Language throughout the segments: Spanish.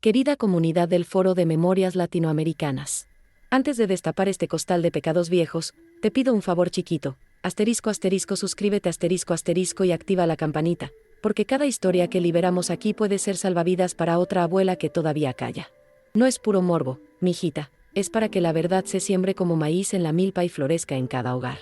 Querida comunidad del Foro de Memorias Latinoamericanas. Antes de destapar este costal de pecados viejos, te pido un favor chiquito, suscríbete y activa la campanita, porque cada historia que liberamos aquí puede ser salvavidas para otra abuela que todavía calla. No es puro morbo, mijita, es para que la verdad se siembre como maíz en la milpa y florezca en cada hogar.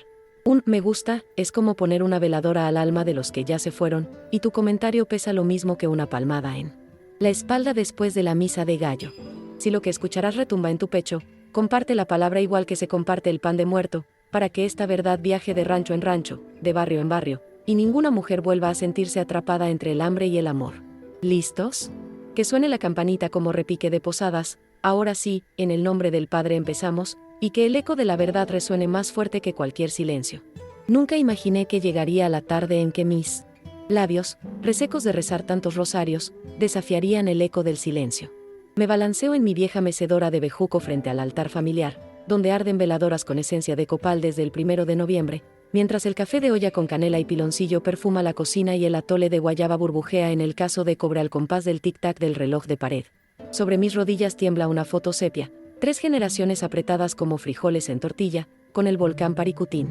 Un me gusta es como poner una veladora al alma de los que ya se fueron, y tu comentario pesa lo mismo que una palmada en la espalda después de la misa de gallo. Si lo que escucharás retumba en tu pecho, comparte la palabra igual que se comparte el pan de muerto, para que esta verdad viaje de rancho en rancho, de barrio en barrio, y ninguna mujer vuelva a sentirse atrapada entre el hambre y el amor. ¿Listos? Que suene la campanita como repique de posadas. Ahora sí, en el nombre del Padre empezamos, y que el eco de la verdad resuene más fuerte que cualquier silencio. Nunca imaginé que llegaría la tarde en que mis labios, resecos de rezar tantos rosarios, desafiarían el eco del silencio. Me balanceo en mi vieja mecedora de bejuco frente al altar familiar, donde arden veladoras con esencia de copal desde el 1 de noviembre, mientras el café de olla con canela y piloncillo perfuma la cocina y el atole de guayaba burbujea en el caso de cobre al compás del tic-tac del reloj de pared. Sobre mis rodillas tiembla una foto sepia, 3 generaciones apretadas como frijoles en tortilla, con el volcán Paricutín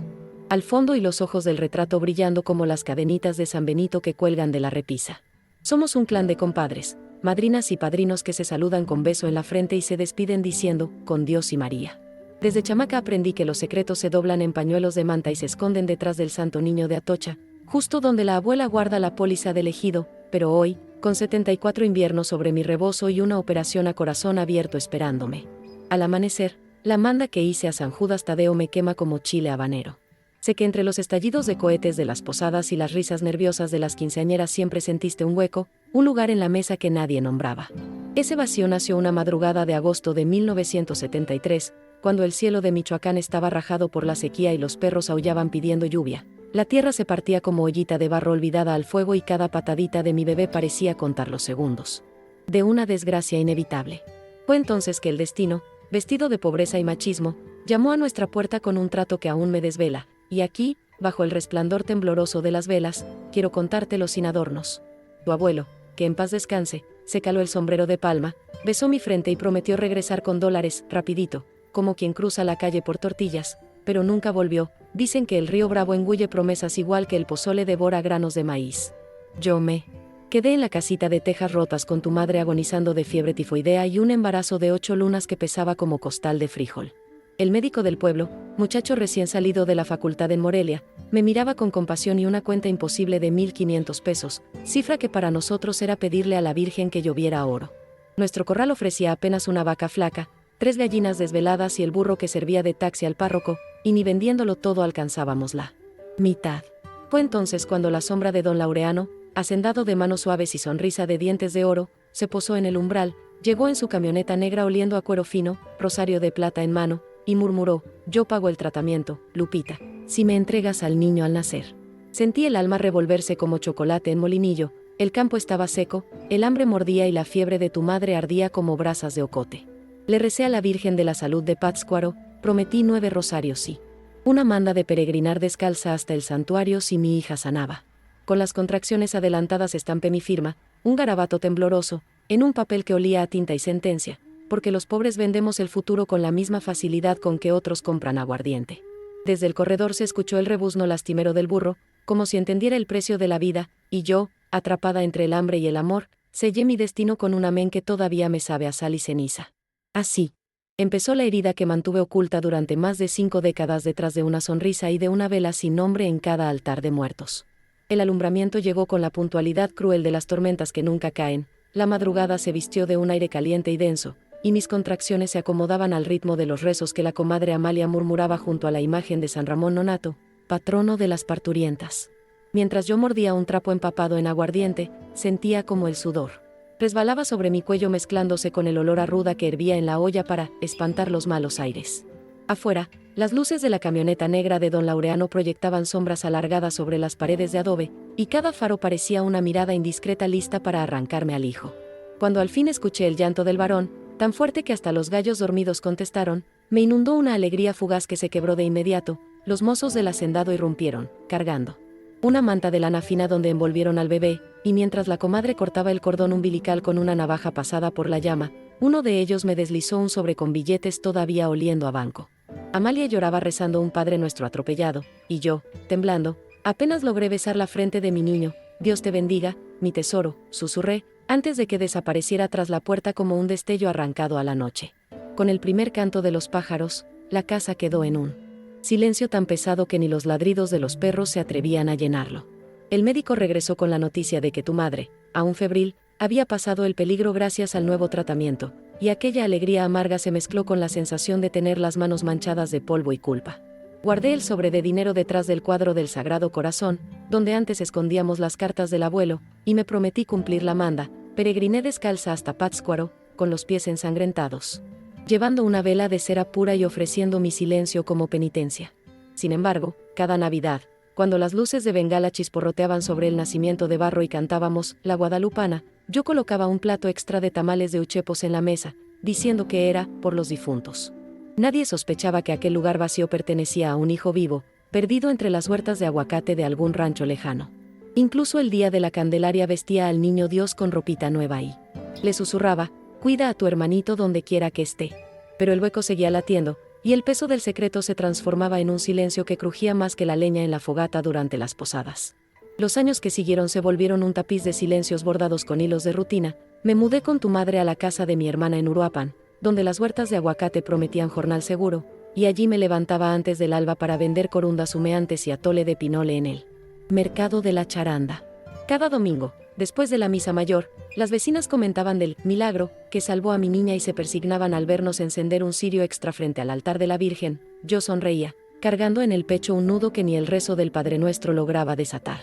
al fondo y los ojos del retrato brillando como las cadenitas de San Benito que cuelgan de la repisa. Somos un clan de compadres, madrinas y padrinos que se saludan con beso en la frente y se despiden diciendo, con Dios y María. Desde chamaca aprendí que los secretos se doblan en pañuelos de manta y se esconden detrás del Santo Niño de Atocha, justo donde la abuela guarda la póliza del ejido, pero hoy, con 74 inviernos sobre mi rebozo y una operación a corazón abierto esperándome. Al amanecer, la manda que hice a San Judas Tadeo me quema como chile habanero. Sé que entre los estallidos de cohetes de las posadas y las risas nerviosas de las quinceañeras siempre sentiste un hueco, un lugar en la mesa que nadie nombraba. Ese vacío nació una madrugada de agosto de 1973, cuando el cielo de Michoacán estaba rajado por la sequía y los perros aullaban pidiendo lluvia. La tierra se partía como ollita de barro olvidada al fuego y cada patadita de mi bebé parecía contar los segundos de una desgracia inevitable. Fue entonces que el destino, vestido de pobreza y machismo, llamó a nuestra puerta con un trato que aún me desvela. Y aquí, bajo el resplandor tembloroso de las velas, quiero contártelo sin adornos. Tu abuelo, que en paz descanse, se caló el sombrero de palma, besó mi frente y prometió regresar con $, rapidito, como quien cruza la calle por tortillas, pero nunca volvió. Dicen que el río Bravo engulle promesas igual que el pozole devora granos de maíz. Yo me quedé en la casita de tejas rotas con tu madre agonizando de fiebre tifoidea y un embarazo de 8 lunas que pesaba como costal de frijol. El médico del pueblo, muchacho recién salido de la facultad en Morelia, me miraba con compasión y una cuenta imposible de 1,500 pesos, cifra que para nosotros era pedirle a la Virgen que lloviera oro. Nuestro corral ofrecía apenas una vaca flaca, 3 gallinas desveladas y el burro que servía de taxi al párroco, y ni vendiéndolo todo alcanzábamos la mitad. Fue entonces cuando la sombra de don Laureano, hacendado de manos suaves y sonrisa de dientes de oro, se posó en el umbral, llegó en su camioneta negra oliendo a cuero fino, rosario de plata en mano, y murmuró, yo pago el tratamiento, Lupita, si me entregas al niño al nacer. Sentí el alma revolverse como chocolate en molinillo, el campo estaba seco, el hambre mordía y la fiebre de tu madre ardía como brasas de ocote. Le recé a la Virgen de la Salud de Pátzcuaro, prometí 9 rosarios y una manda de peregrinar descalza hasta el santuario si mi hija sanaba. Con las contracciones adelantadas estampé mi firma, un garabato tembloroso, en un papel que olía a tinta y sentencia, porque los pobres vendemos el futuro con la misma facilidad con que otros compran aguardiente. Desde el corredor se escuchó el rebuzno lastimero del burro, como si entendiera el precio de la vida, y yo, atrapada entre el hambre y el amor, sellé mi destino con un amén que todavía me sabe a sal y ceniza. Así empezó la herida que mantuve oculta durante más de 5 décadas detrás de una sonrisa y de una vela sin nombre en cada altar de muertos. El alumbramiento llegó con la puntualidad cruel de las tormentas que nunca caen, la madrugada se vistió de un aire caliente y denso, y mis contracciones se acomodaban al ritmo de los rezos que la comadre Amalia murmuraba junto a la imagen de San Ramón Nonato, patrono de las parturientas. Mientras yo mordía un trapo empapado en aguardiente, sentía como el sudor resbalaba sobre mi cuello mezclándose con el olor a ruda que hervía en la olla para espantar los malos aires. Afuera, las luces de la camioneta negra de don Laureano proyectaban sombras alargadas sobre las paredes de adobe, y cada faro parecía una mirada indiscreta lista para arrancarme al hijo. Cuando al fin escuché el llanto del varón, tan fuerte que hasta los gallos dormidos contestaron, me inundó una alegría fugaz que se quebró de inmediato. Los mozos del hacendado irrumpieron, cargando una manta de lana fina donde envolvieron al bebé, y mientras la comadre cortaba el cordón umbilical con una navaja pasada por la llama, uno de ellos me deslizó un sobre con billetes todavía oliendo a banco. Amalia lloraba rezando un Padre Nuestro atropellado, y yo, temblando, apenas logré besar la frente de mi niño. Dios te bendiga, mi tesoro, susurré, antes de que desapareciera tras la puerta como un destello arrancado a la noche. Con el primer canto de los pájaros, la casa quedó en un silencio tan pesado que ni los ladridos de los perros se atrevían a llenarlo. El médico regresó con la noticia de que tu madre, aún febril, había pasado el peligro gracias al nuevo tratamiento, y aquella alegría amarga se mezcló con la sensación de tener las manos manchadas de polvo y culpa. Guardé el sobre de dinero detrás del cuadro del Sagrado Corazón, donde antes escondíamos las cartas del abuelo, y me prometí cumplir la manda. Peregriné descalza hasta Pátzcuaro, con los pies ensangrentados, llevando una vela de cera pura y ofreciendo mi silencio como penitencia. Sin embargo, cada Navidad, cuando las luces de bengala chisporroteaban sobre el nacimiento de barro y cantábamos La Guadalupana, yo colocaba un plato extra de tamales de uchepos en la mesa, diciendo que era por los difuntos. Nadie sospechaba que aquel lugar vacío pertenecía a un hijo vivo, perdido entre las huertas de aguacate de algún rancho lejano. Incluso el día de la Candelaria vestía al niño Dios con ropita nueva y le susurraba: cuida a tu hermanito donde quiera que esté. Pero el hueco seguía latiendo, y el peso del secreto se transformaba en un silencio que crujía más que la leña en la fogata durante las posadas. Los años que siguieron se volvieron un tapiz de silencios bordados con hilos de rutina. Me mudé con tu madre a la casa de mi hermana en Uruapan, donde las huertas de aguacate prometían jornal seguro, y allí me levantaba antes del alba para vender corundas humeantes y atole de pinole en el mercado de la Charanda. Cada domingo, después de la misa mayor, las vecinas comentaban del milagro que salvó a mi niña y se persignaban al vernos encender un cirio extra frente al altar de la Virgen. Yo sonreía, cargando en el pecho un nudo que ni el rezo del Padre Nuestro lograba desatar.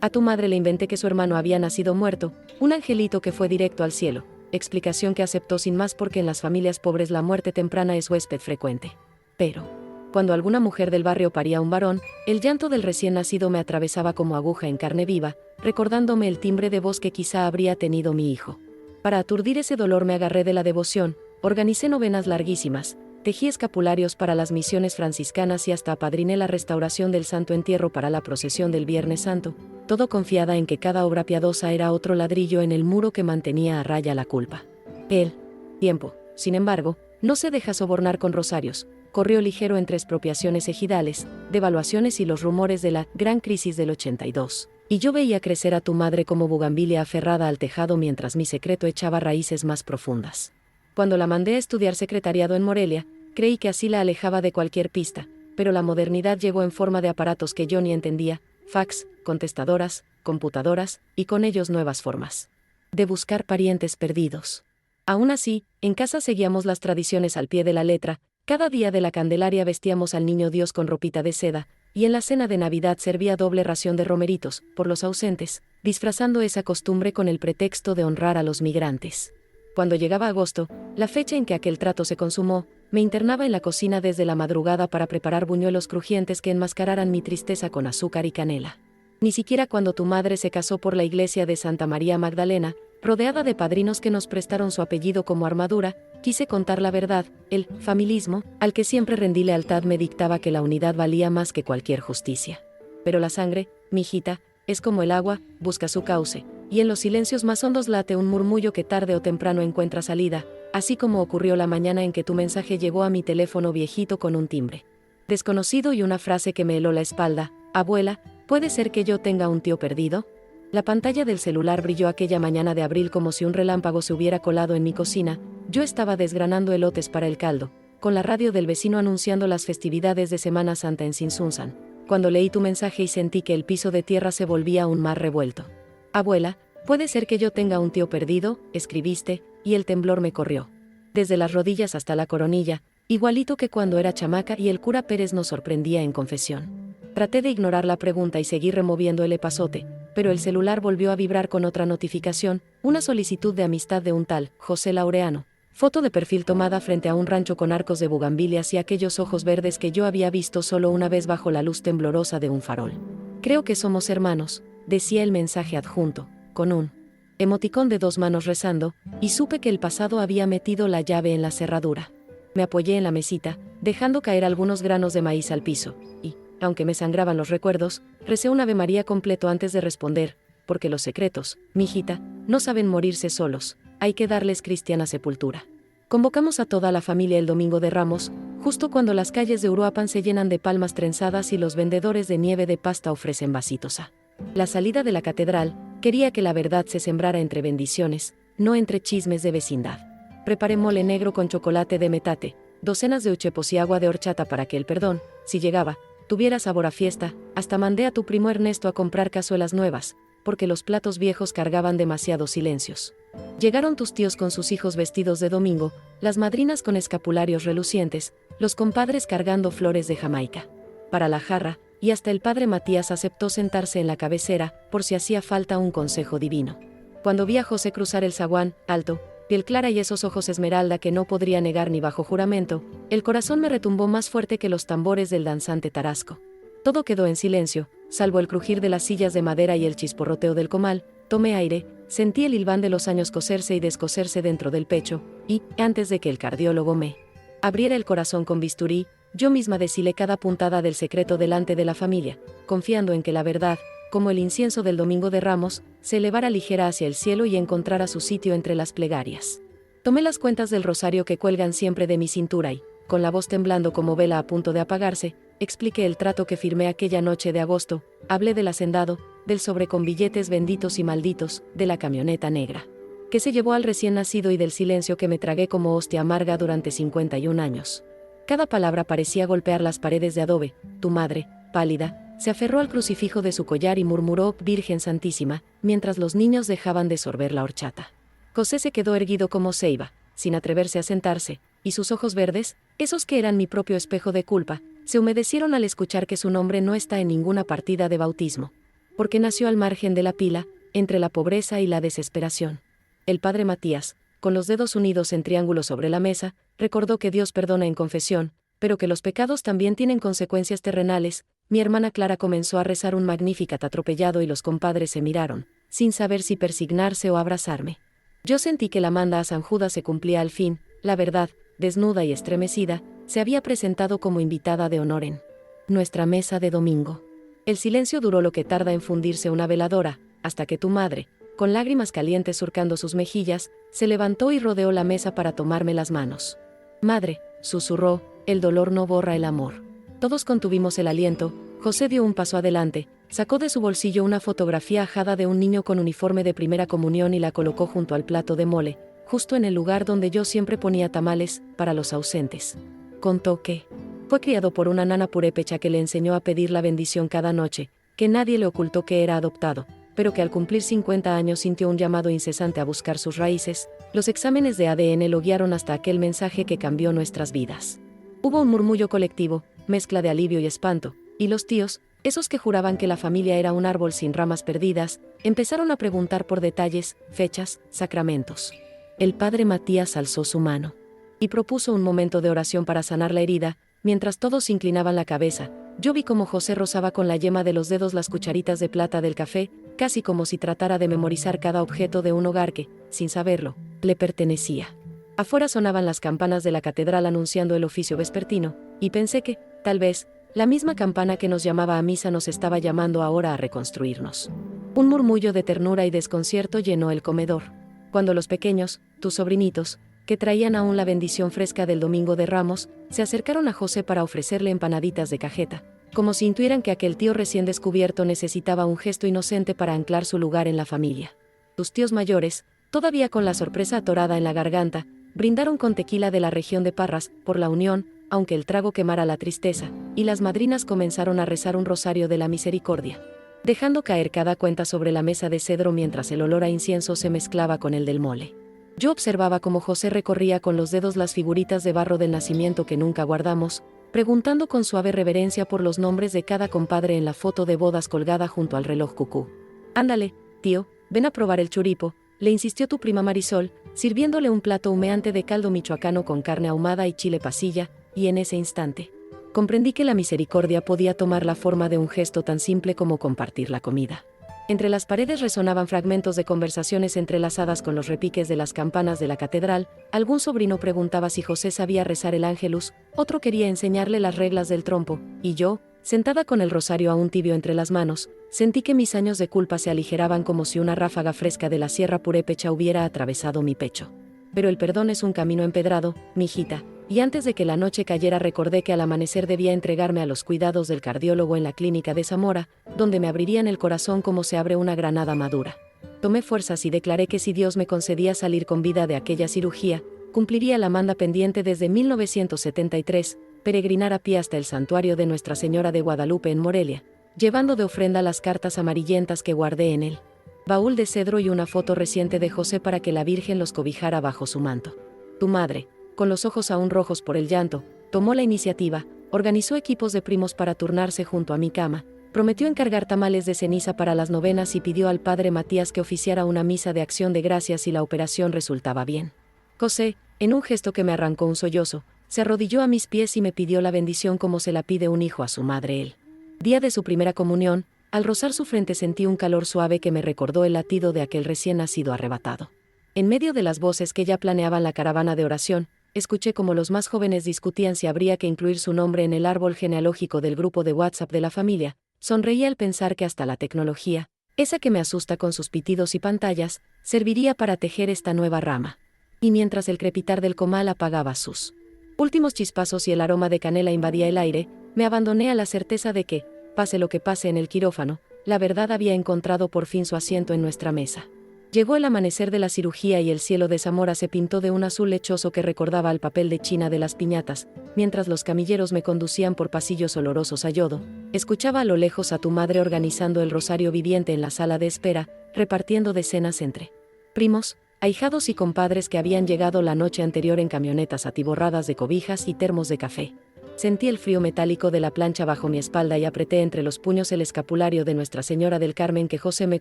A tu madre le inventé que su hermano había nacido muerto, un angelito que fue directo al cielo, explicación que aceptó sin más porque en las familias pobres la muerte temprana es huésped frecuente. Pero, cuando alguna mujer del barrio paría un varón, el llanto del recién nacido me atravesaba como aguja en carne viva, recordándome el timbre de voz que quizá habría tenido mi hijo. Para aturdir ese dolor me agarré de la devoción, organicé novenas larguísimas, tejí escapularios para las misiones franciscanas y hasta apadriné la restauración del Santo Entierro para la procesión del Viernes Santo, todo confiada en que cada obra piadosa era otro ladrillo en el muro que mantenía a raya la culpa. El tiempo, sin embargo, no se deja sobornar con rosarios. Corrió ligero entre expropiaciones ejidales, devaluaciones y los rumores de la gran crisis del 82. Y yo veía crecer a tu madre como bugambilia aferrada al tejado mientras mi secreto echaba raíces más profundas. Cuando la mandé a estudiar secretariado en Morelia, creí que así la alejaba de cualquier pista, pero la modernidad llegó en forma de aparatos que yo ni entendía, fax, contestadoras, computadoras, y con ellos nuevas formas de buscar parientes perdidos. Aún así, en casa seguíamos las tradiciones al pie de la letra. Cada día de la Candelaria vestíamos al niño Dios con ropita de seda, y en la cena de Navidad servía doble ración de romeritos, por los ausentes, disfrazando esa costumbre con el pretexto de honrar a los migrantes. Cuando llegaba agosto, la fecha en que aquel trato se consumó, me internaba en la cocina desde la madrugada para preparar buñuelos crujientes que enmascararan mi tristeza con azúcar y canela. Ni siquiera cuando tu madre se casó por la iglesia de Santa María Magdalena, rodeada de padrinos que nos prestaron su apellido como armadura, quise contar la verdad. El familismo, al que siempre rendí lealtad, me dictaba que la unidad valía más que cualquier justicia. Pero la sangre, mijita, es como el agua, busca su cauce, y en los silencios más hondos late un murmullo que tarde o temprano encuentra salida, así como ocurrió la mañana en que tu mensaje llegó a mi teléfono viejito con un timbre desconocido y una frase que me heló la espalda: abuela, ¿puede ser que yo tenga un tío perdido? La pantalla del celular brilló aquella mañana de abril como si un relámpago se hubiera colado en mi cocina. Yo estaba desgranando elotes para el caldo, con la radio del vecino anunciando las festividades de Semana Santa en Sinsunzan, cuando leí tu mensaje y sentí que el piso de tierra se volvía aún más revuelto. Abuela, ¿puede ser que yo tenga un tío perdido?, escribiste, y el temblor me corrió desde las rodillas hasta la coronilla, igualito que cuando era chamaca y el cura Pérez nos sorprendía en confesión. Traté de ignorar la pregunta y seguir removiendo el epazote, pero el celular volvió a vibrar con otra notificación, una solicitud de amistad de un tal José Laureano. Foto de perfil tomada frente a un rancho con arcos de bugambilias y aquellos ojos verdes que yo había visto solo una vez bajo la luz temblorosa de un farol. Creo que somos hermanos, decía el mensaje adjunto, con un emoticón de 2 manos rezando, y supe que el pasado había metido la llave en la cerradura. Me apoyé en la mesita, dejando caer algunos granos de maíz al piso, y, aunque me sangraban los recuerdos, recé un Ave María completo antes de responder, porque los secretos, mijita, no saben morirse solos, hay que darles cristiana sepultura. Convocamos a toda la familia el domingo de Ramos, justo cuando las calles de Uruapan se llenan de palmas trenzadas y los vendedores de nieve de pasta ofrecen vasitos a la salida de la catedral. Quería que la verdad se sembrara entre bendiciones, no entre chismes de vecindad. Preparé mole negro con chocolate de metate, docenas de uchepos y agua de horchata para que el perdón, si llegaba, tuviera sabor a fiesta. Hasta mandé a tu primo Ernesto a comprar cazuelas nuevas, porque los platos viejos cargaban demasiados silencios. Llegaron tus tíos con sus hijos vestidos de domingo, las madrinas con escapularios relucientes, los compadres cargando flores de Jamaica para la jarra, y hasta el padre Matías aceptó sentarse en la cabecera, por si hacía falta un consejo divino. Cuando vi a José cruzar el zaguán, alto, piel clara y esos ojos esmeralda que no podría negar ni bajo juramento, el corazón me retumbó más fuerte que los tambores del danzante tarasco. Todo quedó en silencio, salvo el crujir de las sillas de madera y el chisporroteo del comal. Tomé aire, sentí el hilván de los años coserse y descoserse dentro del pecho, y, antes de que el cardiólogo me abriera el corazón con bisturí, yo misma deshilé cada puntada del secreto delante de la familia, confiando en que la verdad, como el incienso del domingo de Ramos, se elevara ligera hacia el cielo y encontrara su sitio entre las plegarias. Tomé las cuentas del rosario que cuelgan siempre de mi cintura y, con la voz temblando como vela a punto de apagarse, expliqué el trato que firmé aquella noche de agosto. Hablé del hacendado, del sobre con billetes benditos y malditos, de la camioneta negra que se llevó al recién nacido y del silencio que me tragué como hostia amarga durante 51 años. Cada palabra parecía golpear las paredes de adobe. Tu madre, pálida, se aferró al crucifijo de su collar y murmuró Virgen Santísima, mientras los niños dejaban de sorber la horchata. José se quedó erguido como ceiba, sin atreverse a sentarse, y sus ojos verdes, esos que eran mi propio espejo de culpa, se humedecieron al escuchar que su nombre no está en ninguna partida de bautismo. Porque nació al margen de la pila, entre la pobreza y la desesperación. El padre Matías, con los dedos unidos en triángulo sobre la mesa, recordó que Dios perdona en confesión, pero que los pecados también tienen consecuencias terrenales. Mi hermana Clara comenzó a rezar un Magnificat atropellado y los compadres se miraron, sin saber si persignarse o abrazarme. Yo sentí que la manda a San Judas se cumplía al fin. La verdad, desnuda y estremecida, se había presentado como invitada de honor en nuestra mesa de domingo. El silencio duró lo que tarda en fundirse una veladora, hasta que tu madre, con lágrimas calientes surcando sus mejillas, se levantó y rodeó la mesa para tomarme las manos. Madre, susurró, el dolor no borra el amor. Todos contuvimos el aliento. José dio un paso adelante, sacó de su bolsillo una fotografía ajada de un niño con uniforme de primera comunión y la colocó junto al plato de mole, justo en el lugar donde yo siempre ponía tamales, para los ausentes. Contó que fue criado por una nana purépecha que le enseñó a pedir la bendición cada noche, que nadie le ocultó que era adoptado, pero que al cumplir 50 años sintió un llamado incesante a buscar sus raíces. Los exámenes de ADN lo guiaron hasta aquel mensaje que cambió nuestras vidas. Hubo un murmullo colectivo, mezcla de alivio y espanto, y los tíos, esos que juraban que la familia era un árbol sin ramas perdidas, empezaron a preguntar por detalles, fechas, sacramentos. El padre Matías alzó su mano y propuso un momento de oración para sanar la herida. Mientras todos inclinaban la cabeza, yo vi cómo José rozaba con la yema de los dedos las cucharitas de plata del café, casi como si tratara de memorizar cada objeto de un hogar que, sin saberlo, le pertenecía. Afuera sonaban las campanas de la catedral anunciando el oficio vespertino, y pensé que, tal vez, la misma campana que nos llamaba a misa nos estaba llamando ahora a reconstruirnos. Un murmullo de ternura y desconcierto llenó el comedor. Cuando los pequeños, tus sobrinitos, que traían aún la bendición fresca del domingo de Ramos, se acercaron a José para ofrecerle empanaditas de cajeta, como si intuieran que aquel tío recién descubierto necesitaba un gesto inocente para anclar su lugar en la familia. Tus tíos mayores, todavía con la sorpresa atorada en la garganta, brindaron con tequila de la región de Parras, por la unión, aunque el trago quemara la tristeza, y las madrinas comenzaron a rezar un rosario de la misericordia, dejando caer cada cuenta sobre la mesa de cedro mientras el olor a incienso se mezclaba con el del mole. Yo observaba cómo José recorría con los dedos las figuritas de barro del nacimiento que nunca guardamos, preguntando con suave reverencia por los nombres de cada compadre en la foto de bodas colgada junto al reloj cucú. Ándale, tío, ven a probar el churipo, le insistió tu prima Marisol, sirviéndole un plato humeante de caldo michoacano con carne ahumada y chile pasilla, y en ese instante comprendí que la misericordia podía tomar la forma de un gesto tan simple como compartir la comida. Entre las paredes resonaban fragmentos de conversaciones entrelazadas con los repiques de las campanas de la catedral. Algún sobrino preguntaba si José sabía rezar el Ángelus, otro quería enseñarle las reglas del trompo, y yo, Sentada con el rosario aún tibio entre las manos, sentí que mis años de culpa se aligeraban como si una ráfaga fresca de la sierra purépecha hubiera atravesado mi pecho. Pero el perdón es un camino empedrado, mijita, y antes de que la noche cayera recordé que al amanecer debía entregarme a los cuidados del cardiólogo en la clínica de Zamora, donde me abrirían el corazón como se abre una granada madura. Tomé fuerzas y declaré que si Dios me concedía salir con vida de aquella cirugía, cumpliría la manda pendiente desde 1973, peregrinar a pie hasta el santuario de Nuestra Señora de Guadalupe en Morelia, llevando de ofrenda las cartas amarillentas que guardé en él. Baúl de cedro y una foto reciente de José para que la Virgen los cobijara bajo su manto. Tu madre, con los ojos aún rojos por el llanto, tomó la iniciativa, organizó equipos de primos para turnarse junto a mi cama, prometió encargar tamales de ceniza para las novenas y pidió al padre Matías que oficiara una misa de acción de gracias si la operación resultaba bien. José, en un gesto que me arrancó un sollozo, se arrodilló a mis pies y me pidió la bendición como se la pide un hijo a su madre él. Día de su primera comunión, al rozar su frente sentí un calor suave que me recordó el latido de aquel recién nacido arrebatado. En medio de las voces que ya planeaban la caravana de oración, escuché como los más jóvenes discutían si habría que incluir su nombre en el árbol genealógico del grupo de WhatsApp de la familia. Sonreí al pensar que hasta la tecnología, esa que me asusta con sus pitidos y pantallas, serviría para tejer esta nueva rama. Y mientras el crepitar del comal apagaba sus últimos chispazos y el aroma de canela invadía el aire, me abandoné a la certeza de que, pase lo que pase en el quirófano, la verdad había encontrado por fin su asiento en nuestra mesa. Llegó el amanecer de la cirugía y el cielo de Zamora se pintó de un azul lechoso que recordaba al papel de China de las piñatas, mientras los camilleros me conducían por pasillos olorosos a yodo. Escuchaba a lo lejos a tu madre organizando el rosario viviente en la sala de espera, repartiendo decenas entre primos, ahijados y compadres que habían llegado la noche anterior en camionetas atiborradas de cobijas y termos de café. Sentí el frío metálico de la plancha bajo mi espalda y apreté entre los puños el escapulario de Nuestra Señora del Carmen que José me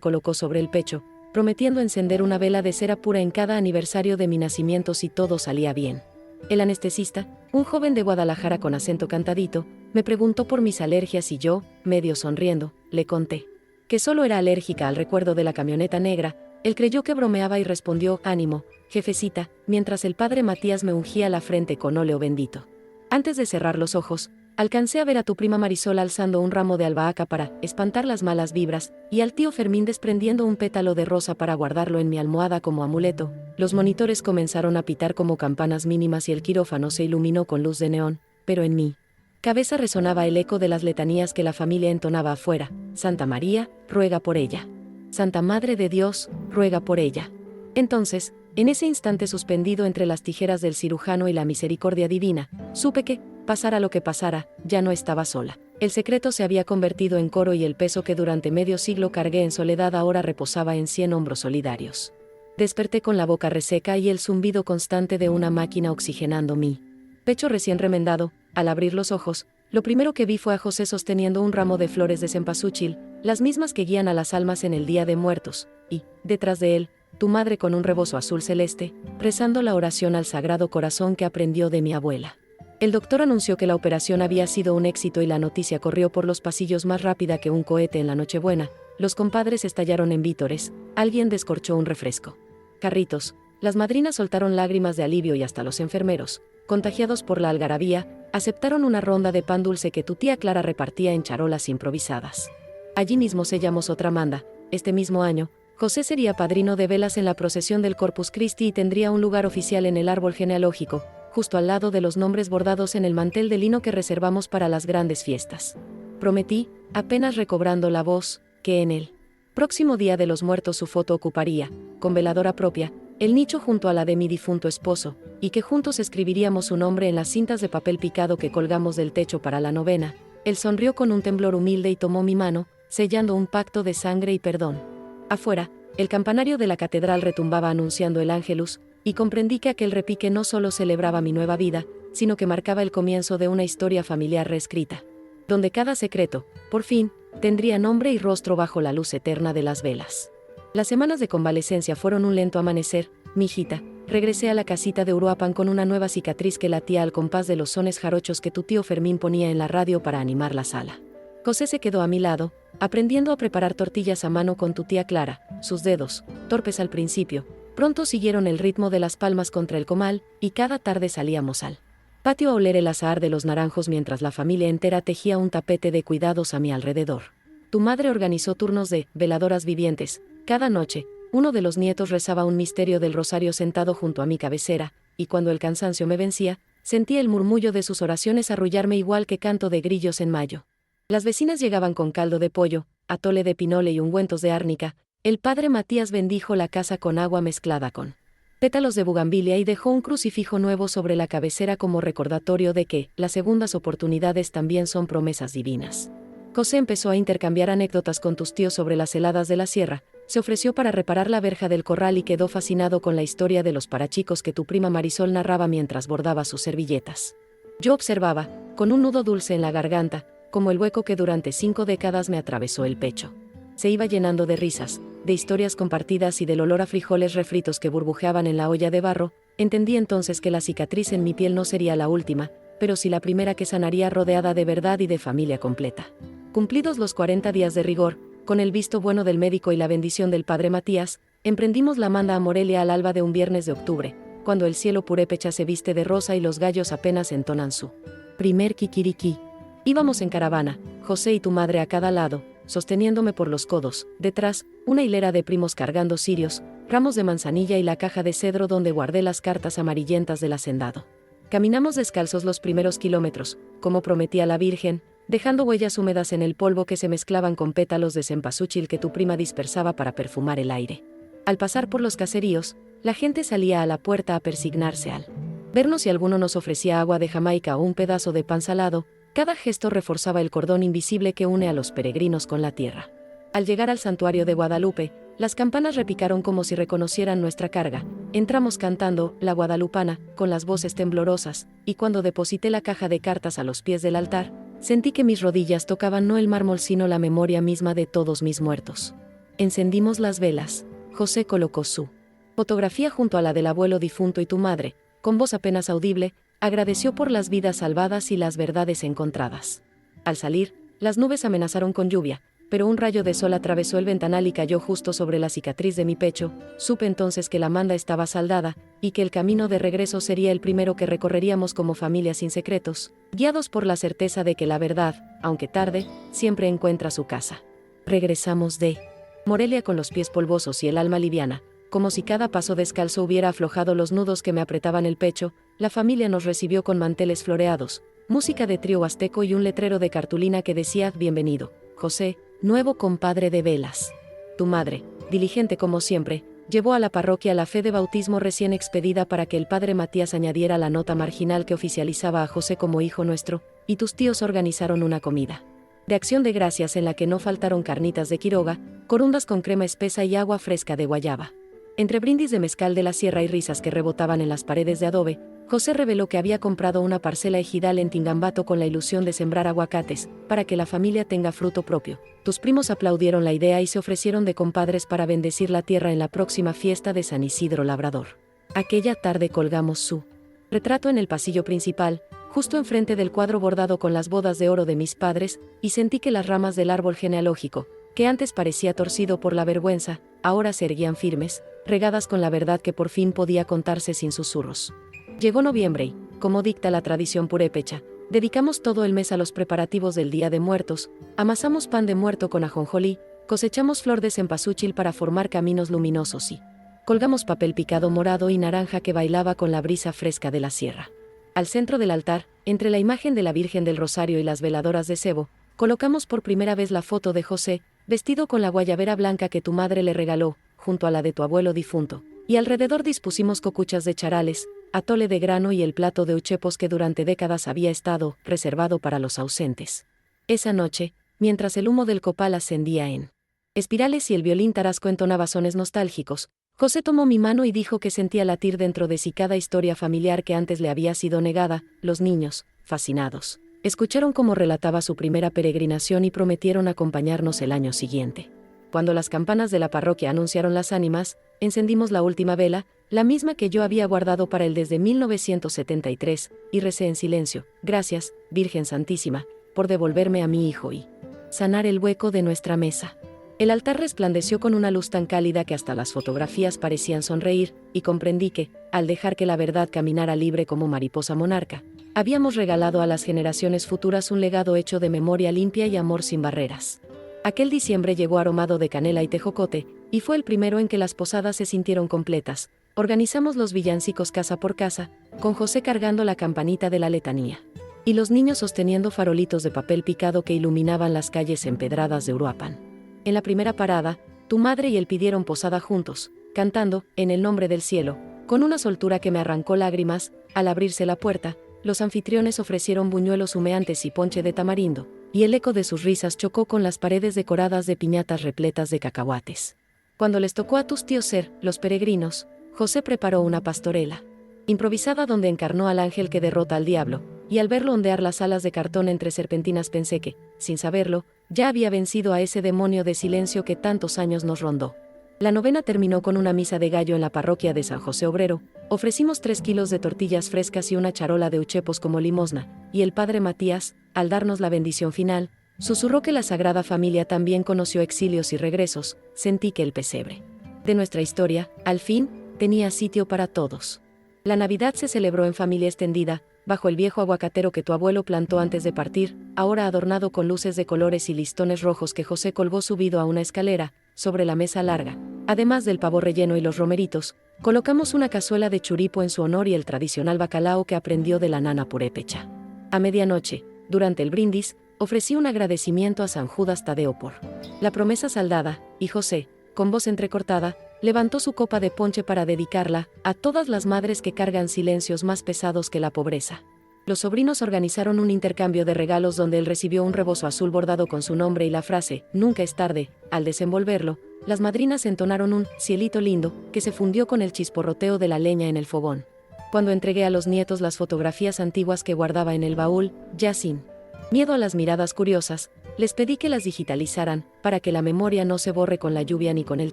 colocó sobre el pecho, prometiendo encender una vela de cera pura en cada aniversario de mi nacimiento si todo salía bien. El anestesista, un joven de Guadalajara con acento cantadito, me preguntó por mis alergias y yo, medio sonriendo, le conté que solo era alérgica al recuerdo de la camioneta negra. Él creyó que bromeaba y respondió, ánimo, jefecita, mientras el padre Matías me ungía la frente con óleo bendito. Antes de cerrar los ojos, alcancé a ver a tu prima Marisol alzando un ramo de albahaca para espantar las malas vibras, y al tío Fermín desprendiendo un pétalo de rosa para guardarlo en mi almohada como amuleto. Los monitores comenzaron a pitar como campanas mínimas y el quirófano se iluminó con luz de neón, pero en mi cabeza resonaba el eco de las letanías que la familia entonaba afuera. Santa María, ruega por ella. Santa Madre de Dios, ruega por ella. Entonces, en ese instante suspendido entre las tijeras del cirujano y la misericordia divina, supe que, pasara lo que pasara, ya no estaba sola. El secreto se había convertido en coro y el peso que durante medio siglo cargué en soledad ahora reposaba en 100 hombros solidarios. Desperté con la boca reseca y el zumbido constante de una máquina oxigenando mi pecho recién remendado. Al abrir los ojos, lo primero que vi fue a José sosteniendo un ramo de flores de cempasúchil, las mismas que guían a las almas en el Día de Muertos, y, detrás de él, tu madre con un rebozo azul celeste, rezando la oración al Sagrado Corazón que aprendió de mi abuela. El doctor anunció que la operación había sido un éxito y la noticia corrió por los pasillos más rápida que un cohete en la Nochebuena. Los compadres estallaron en vítores, alguien descorchó un refresco. Carritos, las madrinas soltaron lágrimas de alivio y hasta los enfermeros, contagiados por la algarabía, aceptaron una ronda de pan dulce que tu tía Clara repartía en charolas improvisadas. Allí mismo sellamos otra manda. Este mismo año, José sería padrino de velas en la procesión del Corpus Christi y tendría un lugar oficial en el árbol genealógico, justo al lado de los nombres bordados en el mantel de lino que reservamos para las grandes fiestas. Prometí, apenas recobrando la voz, que en el próximo Día de los Muertos su foto ocuparía, con veladora propia, el nicho junto a la de mi difunto esposo, y que juntos escribiríamos su nombre en las cintas de papel picado que colgamos del techo para la novena. Él sonrió con un temblor humilde y tomó mi mano, sellando un pacto de sangre y perdón. Afuera, el campanario de la catedral retumbaba anunciando el Ángelus, y comprendí que aquel repique no solo celebraba mi nueva vida, sino que marcaba el comienzo de una historia familiar reescrita, donde cada secreto, por fin, tendría nombre y rostro bajo la luz eterna de las velas. Las semanas de convalecencia fueron un lento amanecer, mijita. Regresé a la casita de Uruapan con una nueva cicatriz que latía al compás de los sones jarochos que tu tío Fermín ponía en la radio para animar la sala. José se quedó a mi lado, aprendiendo a preparar tortillas a mano con tu tía Clara. Sus dedos, torpes al principio, pronto siguieron el ritmo de las palmas contra el comal, y cada tarde salíamos al Patio a oler el azahar de los naranjos mientras la familia entera tejía un tapete de cuidados a mi alrededor. Tu madre organizó turnos de veladoras vivientes. Cada noche, uno de los nietos rezaba un misterio del rosario sentado junto a mi cabecera, y cuando el cansancio me vencía, sentía el murmullo de sus oraciones arrullarme igual que canto de grillos en mayo. Las vecinas llegaban con caldo de pollo, atole de pinole y ungüentos de árnica. El padre Matías bendijo la casa con agua mezclada con pétalos de bugambilia y dejó un crucifijo nuevo sobre la cabecera como recordatorio de que las segundas oportunidades también son promesas divinas. José empezó a intercambiar anécdotas con tus tíos sobre las heladas de la sierra, se ofreció para reparar la verja del corral y quedó fascinado con la historia de los parachicos que tu prima Marisol narraba mientras bordaba sus servilletas. Yo observaba, con un nudo dulce en la garganta, como el hueco que durante 5 décadas me atravesó el pecho. Se iba llenando de risas, de historias compartidas y del olor a frijoles refritos que burbujeaban en la olla de barro. Entendí entonces que la cicatriz en mi piel no sería la última, pero sí la primera que sanaría rodeada de verdad y de familia completa. Cumplidos los 40 días de rigor, con el visto bueno del médico y la bendición del padre Matías, emprendimos la manda a Morelia al alba de un viernes de octubre, cuando el cielo purépecha se viste de rosa y los gallos apenas entonan su primer kikiriki. Íbamos en caravana, José y tu madre a cada lado, sosteniéndome por los codos, detrás, una hilera de primos cargando cirios, ramos de manzanilla y la caja de cedro donde guardé las cartas amarillentas del hacendado. Caminamos descalzos los primeros kilómetros, como prometía la Virgen, dejando huellas húmedas en el polvo que se mezclaban con pétalos de cempasúchil que tu prima dispersaba para perfumar el aire. Al pasar por los caseríos, la gente salía a la puerta a persignarse al vernos si alguno nos ofrecía agua de Jamaica o un pedazo de pan salado. Cada gesto reforzaba el cordón invisible que une a los peregrinos con la tierra. Al llegar al santuario de Guadalupe, las campanas repicaron como si reconocieran nuestra carga. Entramos cantando La Guadalupana, con las voces temblorosas, y cuando deposité la caja de cartas a los pies del altar, sentí que mis rodillas tocaban no el mármol sino la memoria misma de todos mis muertos. Encendimos las velas. José colocó su fotografía junto a la del abuelo difunto y tu madre, con voz apenas audible, agradeció por las vidas salvadas y las verdades encontradas. Al salir, las nubes amenazaron con lluvia, pero un rayo de sol atravesó el ventanal y cayó justo sobre la cicatriz de mi pecho. Supe entonces que la manda estaba saldada, y que el camino de regreso sería el primero que recorreríamos como familia sin secretos, guiados por la certeza de que la verdad, aunque tarde, siempre encuentra su casa. Regresamos de Morelia con los pies polvosos y el alma liviana, como si cada paso descalzo hubiera aflojado los nudos que me apretaban el pecho. La familia nos recibió con manteles floreados, música de trío huasteco y un letrero de cartulina que decía: bienvenido, José, nuevo compadre de velas. Tu madre, diligente como siempre, llevó a la parroquia la fe de bautismo recién expedida para que el padre Matías añadiera la nota marginal que oficializaba a José como hijo nuestro, y tus tíos organizaron una comida de acción de gracias en la que no faltaron carnitas de Quiroga, corundas con crema espesa y agua fresca de guayaba. Entre brindis de mezcal de la sierra y risas que rebotaban en las paredes de adobe, José reveló que había comprado una parcela ejidal en Tingambato con la ilusión de sembrar aguacates, para que la familia tenga fruto propio. Tus primos aplaudieron la idea y se ofrecieron de compadres para bendecir la tierra en la próxima fiesta de San Isidro Labrador. Aquella tarde colgamos su retrato en el pasillo principal, justo enfrente del cuadro bordado con las bodas de oro de mis padres, y sentí que las ramas del árbol genealógico, que antes parecía torcido por la vergüenza, ahora se erguían firmes, regadas con la verdad que por fin podía contarse sin susurros. Llegó noviembre y, como dicta la tradición purépecha, dedicamos todo el mes a los preparativos del Día de Muertos. Amasamos pan de muerto con ajonjolí, cosechamos flor de cempasúchil para formar caminos luminosos y colgamos papel picado morado y naranja que bailaba con la brisa fresca de la sierra. Al centro del altar, entre la imagen de la Virgen del Rosario y las veladoras de cebo, colocamos por primera vez la foto de José, vestido con la guayabera blanca que tu madre le regaló, junto a la de tu abuelo difunto, y alrededor dispusimos cocuchas de charales, atole de grano y el plato de uchepos que durante décadas había estado reservado para los ausentes. Esa noche, mientras el humo del copal ascendía en espirales y el violín tarasco entonaba sones nostálgicos, José tomó mi mano y dijo que sentía latir dentro de sí cada historia familiar que antes le había sido negada. Los niños, fascinados, escucharon cómo relataba su primera peregrinación y prometieron acompañarnos el año siguiente. Cuando las campanas de la parroquia anunciaron las ánimas, encendimos la última vela, la misma que yo había guardado para él desde 1973, y recé en silencio: gracias, Virgen Santísima, por devolverme a mi hijo y sanar el hueco de nuestra mesa. El altar resplandeció con una luz tan cálida que hasta las fotografías parecían sonreír, y comprendí que, al dejar que la verdad caminara libre como mariposa monarca, Habíamos regalado a las generaciones futuras un legado hecho de memoria limpia y amor sin barreras. Aquel diciembre llegó aromado de canela y tejocote, y fue el primero en que las posadas se sintieron completas. Organizamos los villancicos casa por casa, con José cargando la campanita de la letanía. Y los niños sosteniendo farolitos de papel picado que iluminaban las calles empedradas de Uruapan. En la primera parada, tu madre y él pidieron posada juntos, cantando, en el nombre del cielo, con una soltura que me arrancó lágrimas. Al abrirse la puerta, los anfitriones ofrecieron buñuelos humeantes y ponche de tamarindo, y el eco de sus risas chocó con las paredes decoradas de piñatas repletas de cacahuates. Cuando les tocó a tus tíos ser los peregrinos, José preparó una pastorela improvisada donde encarnó al ángel que derrota al diablo, y al verlo ondear las alas de cartón entre serpentinas pensé que, sin saberlo, ya había vencido a ese demonio de silencio que tantos años nos rondó. La novena terminó con una misa de gallo en la parroquia de San José Obrero. Ofrecimos 3 kilos de tortillas frescas y una charola de uchepos como limosna, y el padre Matías, al darnos la bendición final, susurró que la Sagrada Familia también conoció exilios y regresos. Sentí que el pesebre de nuestra historia, al fin, tenía sitio para todos. La Navidad se celebró en familia extendida, bajo el viejo aguacatero que tu abuelo plantó antes de partir, ahora adornado con luces de colores y listones rojos que José colgó subido a una escalera. Sobre la mesa larga, además del pavo relleno y los romeritos, colocamos una cazuela de churipo en su honor y el tradicional bacalao que aprendió de la nana purépecha. A medianoche, durante el brindis, ofrecí un agradecimiento a San Judas Tadeo por la promesa saldada, y José, con voz entrecortada, levantó su copa de ponche para dedicarla a todas las madres que cargan silencios más pesados que la pobreza. Los sobrinos organizaron un intercambio de regalos donde él recibió un rebozo azul bordado con su nombre y la frase, nunca es tarde. Al desenvolverlo, las madrinas entonaron un cielito lindo, que se fundió con el chisporroteo de la leña en el fogón. Cuando entregué a los nietos las fotografías antiguas que guardaba en el baúl, ya sin miedo a las miradas curiosas, les pedí que las digitalizaran, para que la memoria no se borre con la lluvia ni con el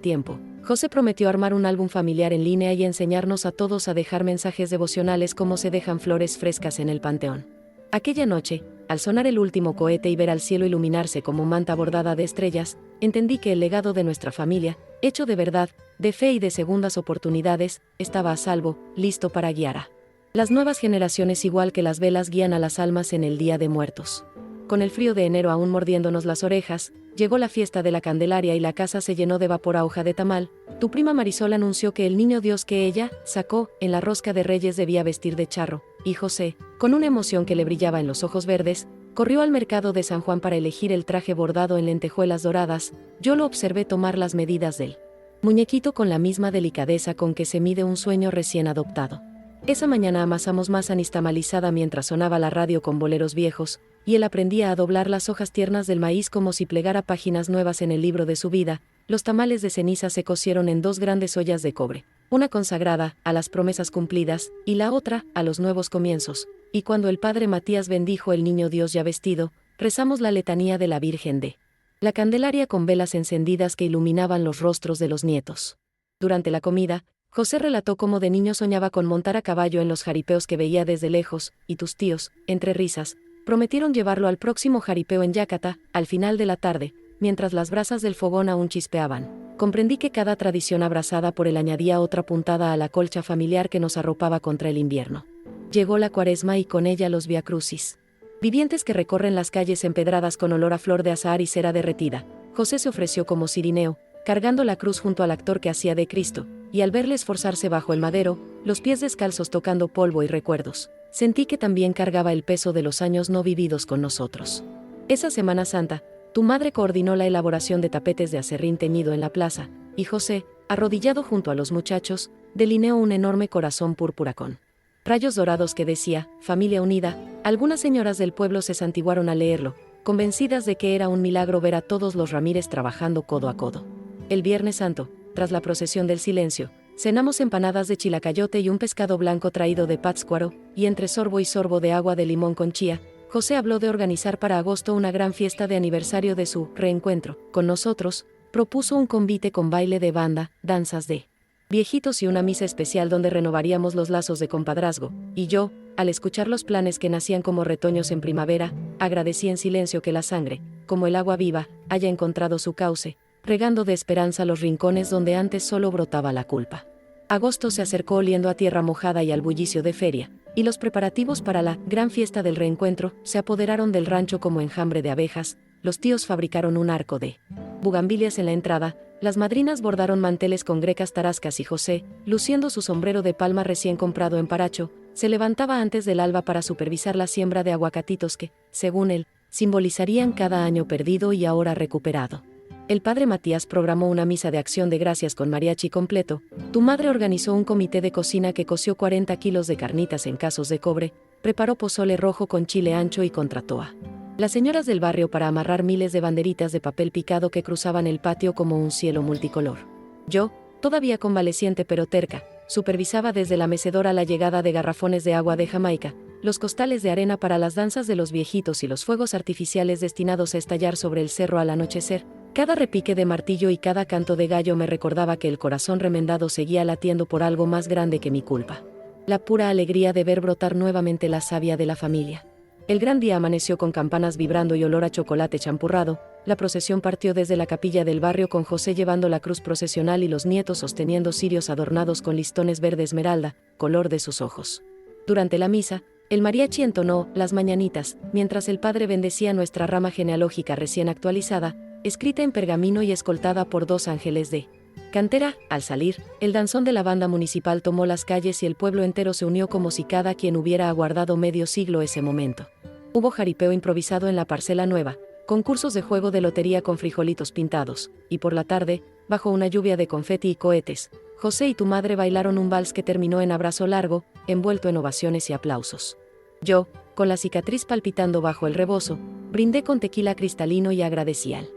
tiempo. José prometió armar un álbum familiar en línea y enseñarnos a todos a dejar mensajes devocionales como se dejan flores frescas en el panteón. Aquella noche, al sonar el último cohete y ver al cielo iluminarse como manta bordada de estrellas, entendí que el legado de nuestra familia, hecho de verdad, de fe y de segundas oportunidades, estaba a salvo, listo para guiar a las nuevas generaciones igual que las velas guían a las almas en el Día de Muertos. Con el frío de enero aún mordiéndonos las orejas, llegó la fiesta de la Candelaria y la casa se llenó de vapor a hoja de tamal. Tu prima Marisol anunció que el niño Dios que ella sacó en la rosca de Reyes debía vestir de charro, y José, con una emoción que le brillaba en los ojos verdes, corrió al mercado de San Juan para elegir el traje bordado en lentejuelas doradas. Yo lo observé tomar las medidas del muñequito con la misma delicadeza con que se mide un sueño recién adoptado. Esa mañana amasamos masa nixtamalizada mientras sonaba la radio con boleros viejos, y él aprendía a doblar las hojas tiernas del maíz como si plegara páginas nuevas en el libro de su vida. Los tamales de ceniza se cocieron en 2 grandes ollas de cobre, una consagrada a las promesas cumplidas, y la otra a los nuevos comienzos. Y cuando el padre Matías bendijo el niño Dios ya vestido, rezamos la letanía de la Virgen de la Candelaria con velas encendidas que iluminaban los rostros de los nietos. Durante la comida, José relató cómo de niño soñaba con montar a caballo en los jaripeos que veía desde lejos, y tus tíos, entre risas, prometieron llevarlo al próximo jaripeo en Yácata, al final de la tarde, mientras las brasas del fogón aún chispeaban. Comprendí que cada tradición abrazada por él añadía otra puntada a la colcha familiar que nos arropaba contra el invierno. Llegó la Cuaresma y con ella los viacrucis vivientes que recorren las calles empedradas con olor a flor de azahar y cera derretida. José se ofreció como cirineo, cargando la cruz junto al actor que hacía de Cristo, y al verle esforzarse bajo el madero, los pies descalzos tocando polvo y recuerdos, sentí que también cargaba el peso de los años no vividos con nosotros. Esa Semana Santa, tu madre coordinó la elaboración de tapetes de acerrín teñido en la plaza, y José, arrodillado junto a los muchachos, delineó un enorme corazón púrpura con rayos dorados que decía, familia unida. Algunas señoras del pueblo se santiguaron al leerlo, convencidas de que era un milagro ver a todos los Ramírez trabajando codo a codo. El Viernes Santo, tras la procesión del silencio, cenamos empanadas de chilacayote y un pescado blanco traído de Pátzcuaro, y entre sorbo y sorbo de agua de limón con chía, José habló de organizar para agosto una gran fiesta de aniversario de su reencuentro con nosotros. Propuso un convite con baile de banda, danzas de viejitos y una misa especial donde renovaríamos los lazos de compadrazgo, y yo, al escuchar los planes que nacían como retoños en primavera, agradecí en silencio que la sangre, como el agua viva, haya encontrado su cauce, regando de esperanza los rincones donde antes solo brotaba la culpa. Agosto se acercó oliendo a tierra mojada y al bullicio de feria, y los preparativos para la gran fiesta del reencuentro se apoderaron del rancho como enjambre de abejas. Los tíos fabricaron un arco de bugambilias en la entrada, las madrinas bordaron manteles con grecas tarascas y José, luciendo su sombrero de palma recién comprado en Paracho, se levantaba antes del alba para supervisar la siembra de aguacatitos que, según él, simbolizarían cada año perdido y ahora recuperado. El padre Matías programó una misa de acción de gracias con mariachi completo, tu madre organizó un comité de cocina que coció 40 kilos de carnitas en casos de cobre, preparó pozole rojo con chile ancho y contrató a las señoras del barrio para amarrar miles de banderitas de papel picado que cruzaban el patio como un cielo multicolor. Yo, todavía convaleciente pero terca, supervisaba desde la mecedora la llegada de garrafones de agua de Jamaica, los costales de arena para las danzas de los viejitos y los fuegos artificiales destinados a estallar sobre el cerro al anochecer. Cada repique de martillo y cada canto de gallo me recordaba que el corazón remendado seguía latiendo por algo más grande que mi culpa. La pura alegría de ver brotar nuevamente la savia de la familia. El gran día amaneció con campanas vibrando y olor a chocolate champurrado. La procesión partió desde la capilla del barrio con José llevando la cruz procesional y los nietos sosteniendo cirios adornados con listones verde esmeralda, color de sus ojos. Durante la misa, el mariachi entonó las mañanitas, mientras el padre bendecía nuestra rama genealógica recién actualizada, escrita en pergamino y escoltada por 2 ángeles de cantera. Al salir, el danzón de la banda municipal tomó las calles y el pueblo entero se unió como si cada quien hubiera aguardado medio siglo ese momento. Hubo jaripeo improvisado en la parcela nueva, concursos de juego de lotería con frijolitos pintados, y por la tarde, bajo una lluvia de confeti y cohetes, José y tu madre bailaron un vals que terminó en abrazo largo, envuelto en ovaciones y aplausos. Yo, con la cicatriz palpitando bajo el rebozo, brindé con tequila cristalino y agradecí al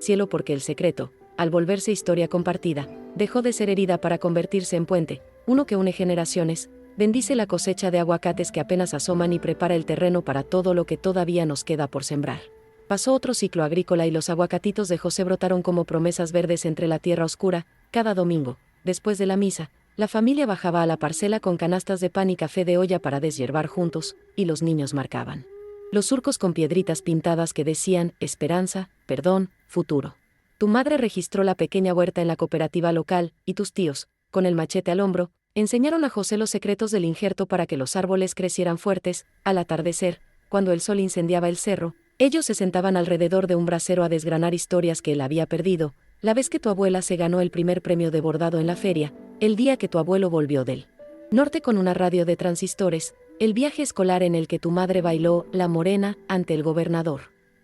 cielo porque el secreto, al volverse historia compartida, dejó de ser herida para convertirse en puente, uno que une generaciones, bendice la cosecha de aguacates que apenas asoman y prepara el terreno para todo lo que todavía nos queda por sembrar. Pasó otro ciclo agrícola y los aguacatitos de José brotaron como promesas verdes entre la tierra oscura. Cada domingo, después de la misa, la familia bajaba a la parcela con canastas de pan y café de olla para deshiervar juntos, y los niños marcaban los surcos con piedritas pintadas que decían esperanza, perdón, futuro. Tu madre registró la pequeña huerta en la cooperativa local, y tus tíos, con el machete al hombro, enseñaron a José los secretos del injerto para que los árboles crecieran fuertes. Al atardecer, cuando el sol incendiaba el cerro, ellos se sentaban alrededor de un brasero a desgranar historias que él había perdido, la vez que tu abuela se ganó el primer premio de bordado en la feria, el día que tu abuelo volvió del norte con una radio de transistores, el viaje escolar en el que tu madre bailó La Morena ante el gobernador.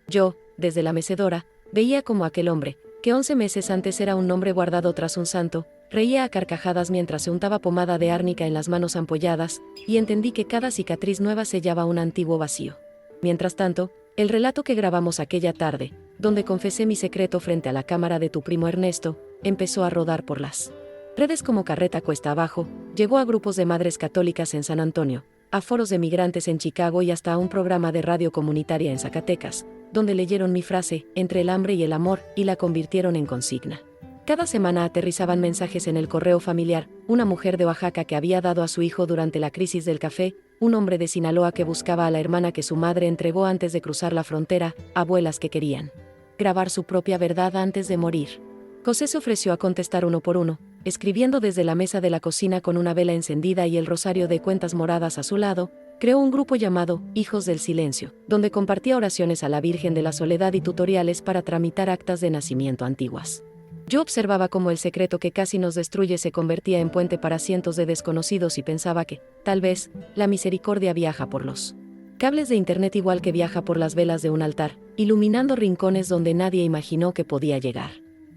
Yo, desde la mecedora, veía como aquel hombre, que 11 meses antes era un nombre guardado tras un santo, reía a carcajadas mientras se untaba pomada de árnica en las manos ampolladas, y entendí que cada cicatriz nueva sellaba un antiguo vacío. Mientras tanto, el relato que grabamos aquella tarde, donde confesé mi secreto frente a la cámara de tu primo Ernesto, empezó a rodar por las redes como carreta cuesta abajo, llegó a grupos de madres católicas en San Antonio, a foros de migrantes en Chicago y hasta a un programa de radio comunitaria en Zacatecas, donde leyeron mi frase, entre el hambre y el amor, y la convirtieron en consigna. Cada semana aterrizaban mensajes en el correo familiar, una mujer de Oaxaca que había dado a su hijo durante la crisis del café, un hombre de Sinaloa que buscaba a la hermana que su madre entregó antes de cruzar la frontera, abuelas que querían grabar su propia verdad antes de morir. José se ofreció a contestar uno por uno, escribiendo desde la mesa de la cocina con una vela encendida y el rosario de cuentas moradas a su lado. Creó un grupo llamado Hijos del Silencio, donde compartía oraciones a la Virgen de la Soledad y tutoriales para tramitar actas de nacimiento antiguas. Yo observaba cómo el secreto que casi nos destruye se convertía en puente para cientos de desconocidos y pensaba que, tal vez, la misericordia viaja por los cables de internet igual que viaja por las velas de un altar, iluminando rincones donde nadie imaginó que podía llegar.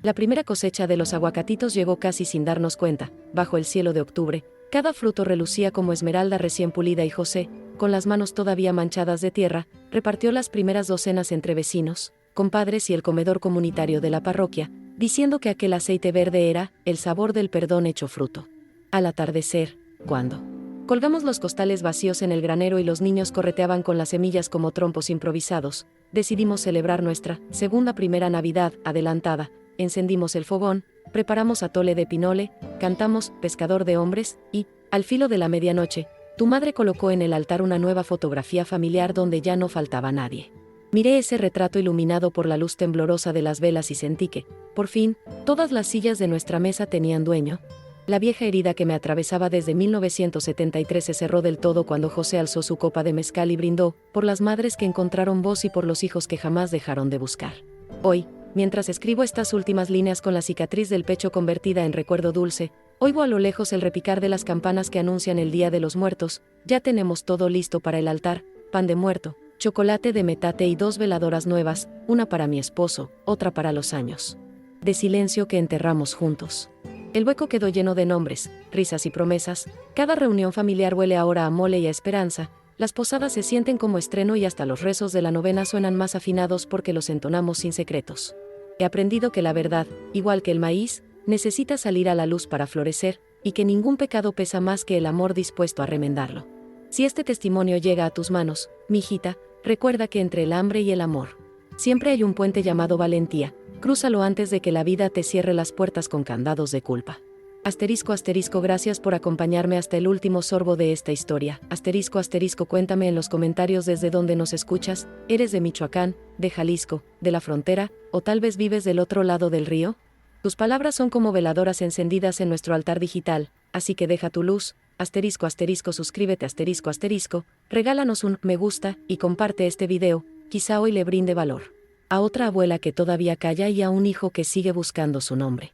La primera cosecha de los aguacatitos llegó casi sin darnos cuenta, bajo el cielo de octubre. Cada fruto relucía como esmeralda recién pulida y José, con las manos todavía manchadas de tierra, repartió las primeras docenas entre vecinos, compadres y el comedor comunitario de la parroquia, diciendo que aquel aceite verde era el sabor del perdón hecho fruto. Al atardecer, cuando colgamos los costales vacíos en el granero y los niños correteaban con las semillas como trompos improvisados, decidimos celebrar nuestra primera Navidad adelantada. Encendimos el fogón, preparamos atole de pinole, cantamos Pescador de Hombres y, al filo de la medianoche, tu madre colocó en el altar una nueva fotografía familiar donde ya no faltaba nadie. Miré ese retrato iluminado por la luz temblorosa de las velas y sentí que, por fin, todas las sillas de nuestra mesa tenían dueño. La vieja herida que me atravesaba desde 1973 se cerró del todo cuando José alzó su copa de mezcal y brindó, por las madres que encontraron voz y por los hijos que jamás dejaron de buscar. Hoy, mientras escribo estas últimas líneas con la cicatriz del pecho convertida en recuerdo dulce, oigo a lo lejos el repicar de las campanas que anuncian el Día de los Muertos. Ya tenemos todo listo para el altar: pan de muerto, chocolate de metate y 2 veladoras nuevas, una para mi esposo, otra para los años de silencio que enterramos juntos. El hueco quedó lleno de nombres, risas y promesas. Cada reunión familiar huele ahora a mole y a esperanza. Las posadas se sienten como estreno y hasta los rezos de la novena suenan más afinados porque los entonamos sin secretos. He aprendido que la verdad, igual que el maíz, necesita salir a la luz para florecer, y que ningún pecado pesa más que el amor dispuesto a remendarlo. Si este testimonio llega a tus manos, mijita, recuerda que entre el hambre y el amor siempre hay un puente llamado valentía. Crúzalo antes de que la vida te cierre las puertas con candados de culpa. Asterisco, gracias por acompañarme hasta el último sorbo de esta historia. Asterisco, cuéntame en los comentarios desde dónde nos escuchas. ¿Eres de Michoacán, de Jalisco, de la frontera, o tal vez vives del otro lado del río? Tus palabras son como veladoras encendidas en nuestro altar digital, así que deja tu luz. Suscríbete, regálanos un me gusta y comparte este video, quizá hoy le brinde valor a otra abuela que todavía calla y a un hijo que sigue buscando su nombre.